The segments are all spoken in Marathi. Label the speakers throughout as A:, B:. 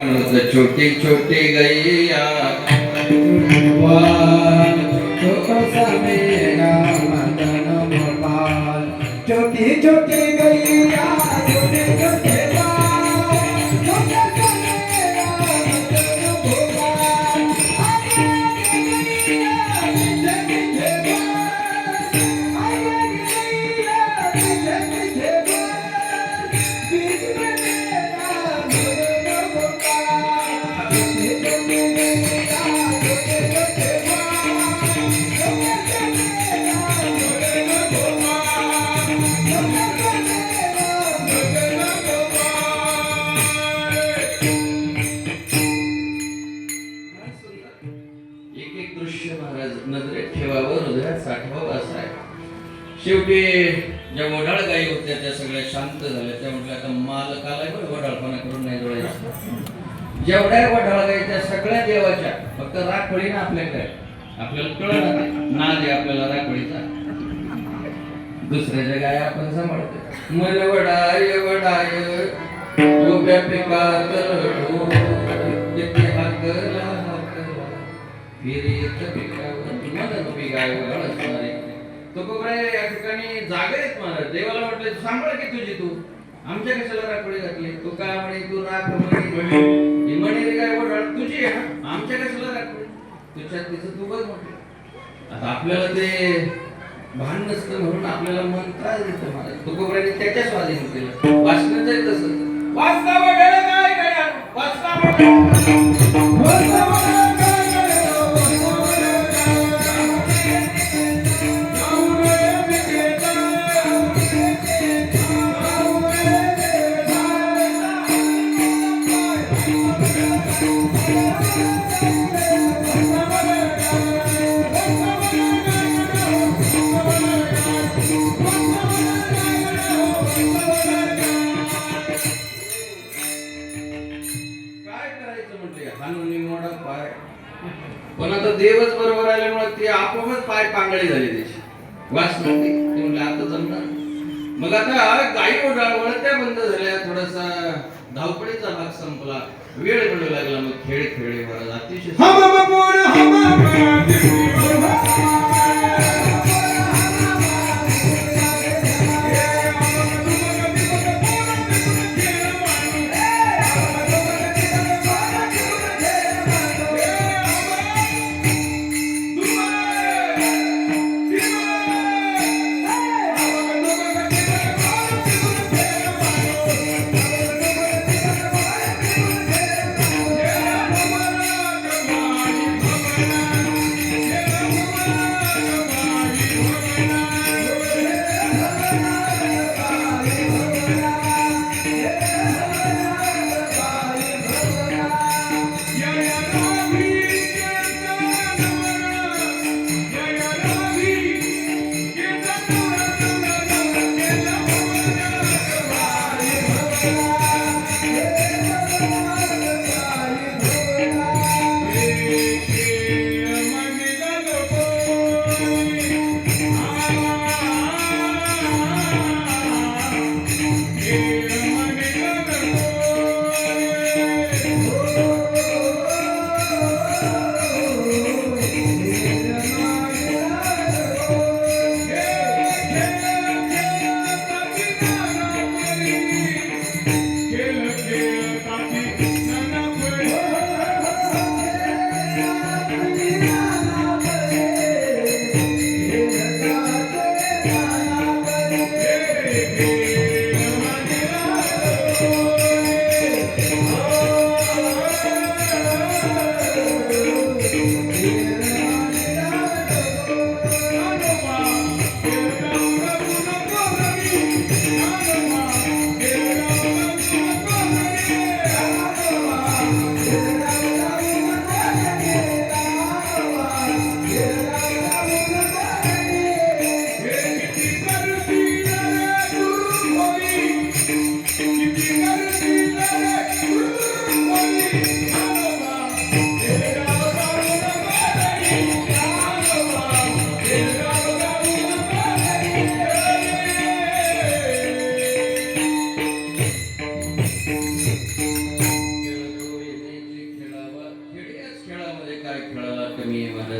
A: छोटी छोटी गैया
B: छोटी छोटी गैया छोटे छोटे
A: नजरेत ठेवावं, हृदयात साठवावं असं आहे. शेवटी ज्या वडाळ गायी होत्या त्या सगळ्या शांत झाल्या. त्या म्हटल्या आता मालकाला बरं वडाळपणा करून नाही जोडायचं. जेवढ्या वडाळ गायी त्या सगळ्या देवाच्या, फक्त राखोळी ना आपल्याकडे आपल्याला कळलं ना दे आपल्याला राखोळीचा. दुसऱ्याच्या गाय आपण सांभाळतो. मन वडाय वडाय उभ्या पिकात किती हाकला फिरीत पिकावर मन उभी गाय वडाळ असणारे. तो कोकणे या ठिकाणी जागा आहेत मला. देवाला म्हटलं सांभाळ की तुझी तू, आमच्या कशाला राखोळी घातली. तू काय म्हणे तू राख म्हणे म्हणे काय वडाळ तुझी आहे ना, आमच्या कशाला राखोळी. तुझ्यात तिचं तू बघ म्हटलं. आता आपल्याला ते भान नसतं म्हणून आपल्याला मन त्रास देतं मला. तुकोबराने त्याच्या स्वाधीन केलं. वाचनाचं तसं वाचता वडाळ काय काय वाचता पण आता देवच बरोबर आल्यामुळे ती आपोआपच पाय पांगळी झाली त्याची. वास नव्हती ती म्हटलं आता जमणार. मग आता गाई वळत्या बंद झाल्या. थोडासा धावपळीचा भाग संपला. वेळ मिळू लागला. मग खेळ खेळेवर अतिशय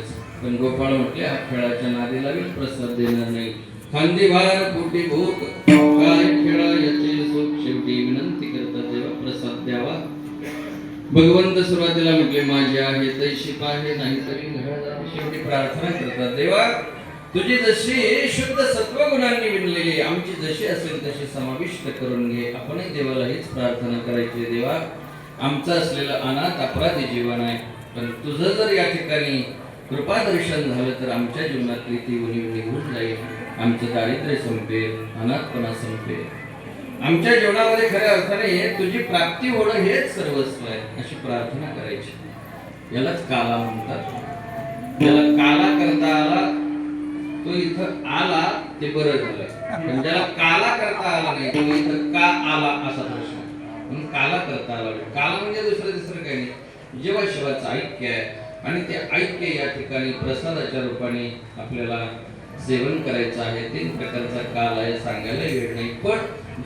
A: देणारच. पण गोपाळ म्हटले हा खेळाच्या नादी लागेल, प्रसाद देणार नाही. खांदी भार पोटी भूक काय खेळा याचे सुख, शेवटी विनंती करतात देवा प्रसाद द्यावा. भगवंत सुरुवातीला म्हटले माझे आहे तैशी पाहे, नाहीतरी घरात शेवटी प्रार्थना करतात देवा तुझी जशी शुद्ध सत्वगुणांनी विणलेली आमची जशी असेल तशी समाविष्ट करून घे. आपणही देवाला हीच प्रार्थना करायची. देवा आमचं असलेलं अनाथ अपराधी जीवन आहे, पण तुझं जर या ठिकाणी कृपा दर्शन झालं तर आमच्या जीवनातली ती उणीव निघून जाईल, आमचं दारिद्र्य संपेल, अनाथपणा संपेल. आमच्या जीवनामध्ये खऱ्या अर्थाने तुझी प्राप्ती होणं हेच सर्वस्व आहे, अशी प्रार्थना करायची. यालाच काला म्हणतात. याला काला करता आला तो इथं आला ते बरं झालं, पण ज्याला काला करता आला नाही तो इथं का आला असा प्रश्न. म्हणून काला करता आला. काला म्हणजे दुसरं काही नाही, जेव्हा शिवाचं ऐक्य आहे आणि ते ऐक्य या ठिकाणी प्रसादाच्या रूपाने आपल्याला सेवन करायचं आहे. 3 प्रकारचा काल आहे, सांगायला वेळ नाही. पण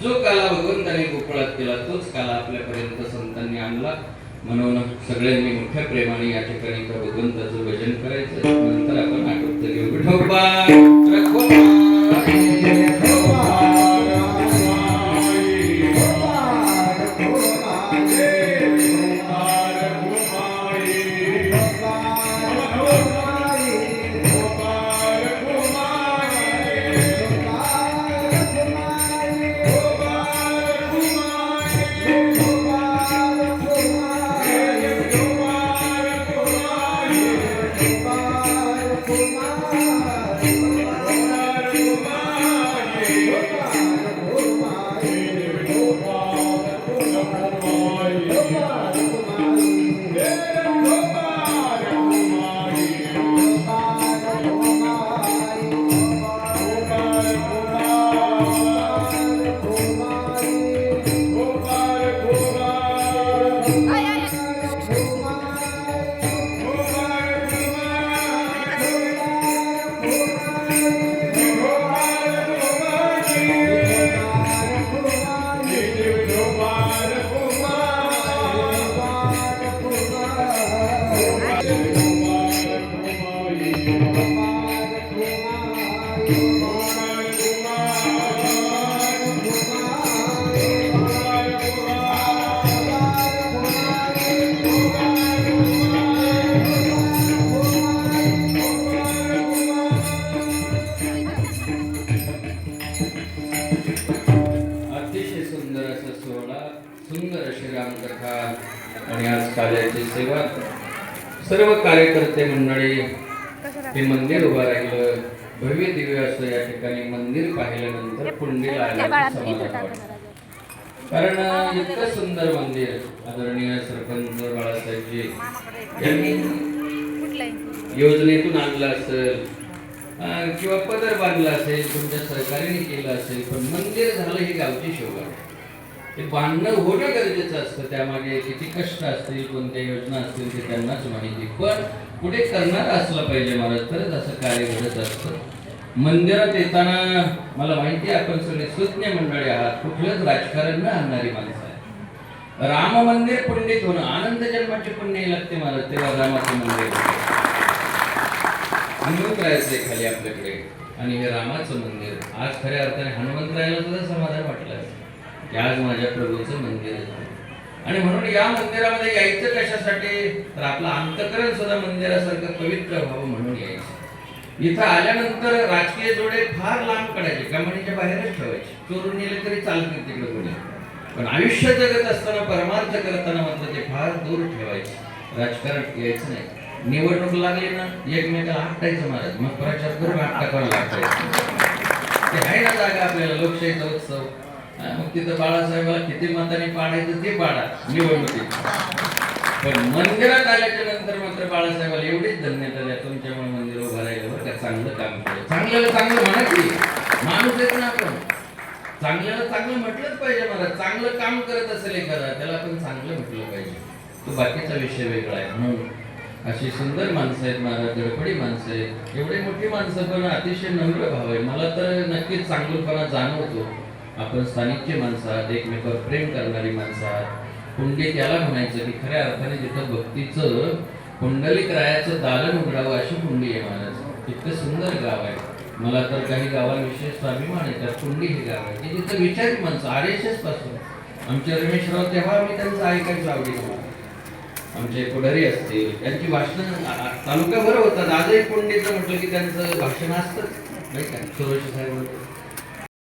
A: जो काला भगवंताने गोकुळात केला तोच काला आपल्यापर्यंत संतांनी आणला. म्हणून सगळ्यांनी मोठ्या प्रेमाने या ठिकाणी भगवंताचं भजन करायचं. नंतर आपण आठवत घेऊ. विठोबा आणि आज कार्याची सेवा. सर्व कार्यकर्ते मंडळी हे मंदिर उभं राहिलं भव्य दिव्य असं. या ठिकाणी मंदिर पाहिल्यानंतर पुंडीला आल्याचं समाधान वाटतं. कारण इतकं सुंदर मंदिर आदरणीय सरपंच बाळासाहेबजी यांनी योजनेतून आणलं असेल किंवा पदर बांधलं असेल, तुमच्या सहकार्याने केलं असेल, पण मंदिर झालं ही गावची शोभा. ते बांधणं होणं गरजेचं असतं. त्यामागे किती कष्ट असतील, कोणत्या योजना असतील ते त्यांनाच माहिती. पण पुढे करणार असलं पाहिजे महाराज, तरच असं कार्य घडत असतं. मंदिरात येताना मला माहिती आहे आपण सगळे सुज्ञ मंडळी आहात, कुठलंच राजकारण न आणणारी माणसं आहे. राम मंदिर पुंडित होणं, आनंद जन्माची पुण्य लागते महाराज, तेव्हा रामाचं मंदिर हनुमंतरायाचे खाली आपल्याकडे. आणि हे रामाचं मंदिर आज खऱ्या अर्थाने हनुमंतरायाला सुद्धा समाधान वाटलं की आज माझ्या प्रभूचं मंदिर आहे. आणि म्हणून या मंदिरामध्ये यायचं कशासाठी, तर आपलं अंतकरण सुद्धा मंदिरासारखं पवित्र व्हावं म्हणून यायचं. इथं आल्यानंतर राजकीय जोडे फार लांब काढायचे, कमानीच्या बाहेरच ठेवायचे. चोरून नेले तरी चालते तिकडे कोणी, पण आयुष्य जगत असताना परमार्थ करताना मात्र ते फार दूर ठेवायचे. राजकारण यायचं नाही. निवडणूक लागली ना एकमेकाला आपटायचं महाराज, मग प्रचार करून आपटाकावं लागतं. ते आहे ना जागा आपल्याला, लोकशाहीचा उत्सव. मग तिथं बाळासाहेबाला किती मतांनी पाडायचं ते पाडा निवडणुकीत. पण मंदिरात आल्याच्या नंतर मात्र बाळासाहेबाला एवढीच धन्यता द्या, तुमच्यामुळे मंदिर उभं राहिलं बरं का, चांगलं काम केलं. चांगल्याला चांगलं म्हणा की, माणूस येत ना आपण, चांगल्याला चांगलं म्हटलंच पाहिजे मला. चांगलं काम करत असेल एखादा त्याला आपण चांगलं म्हटलं पाहिजे, तो बाकीचा विषय वेगळा आहे. म्हणून अशी सुंदर माणसं आहेत महाराज, गडबडी माणसं आहेत, एवढी मोठी माणसं पण अतिशय नम्र भाव आहे. मला तर नक्कीच चांगलपणा जाणवतो. आपण स्थानिकची माणसं आहात, एकमेकावर प्रेम करणारी माणसं आहात. पुंडित याला म्हणायचं की खऱ्या अर्थाने जिथं भक्तीचं पुंडलिक रायाचं दालन उघडावं अशी पुंडी आहे महाराज. इतकं सुंदर गाव आहे. मला तर काही गावांविषयी स्वाभिमान आहे. तर पुंडी हे गाव आहे की तिथं विचारित माणसं RSS पासून आमचे रमेशराव तेव्हा आम्ही त्यांचं ऐकायचो आवडीनं. आमचे पुढारी असतील त्यांची भाषणं तालुक्याभर होतात. आजही पुंडीचं म्हटलं की त्यांचं भाषण असतं नाही का. सुरोशी साहेब म्हणतो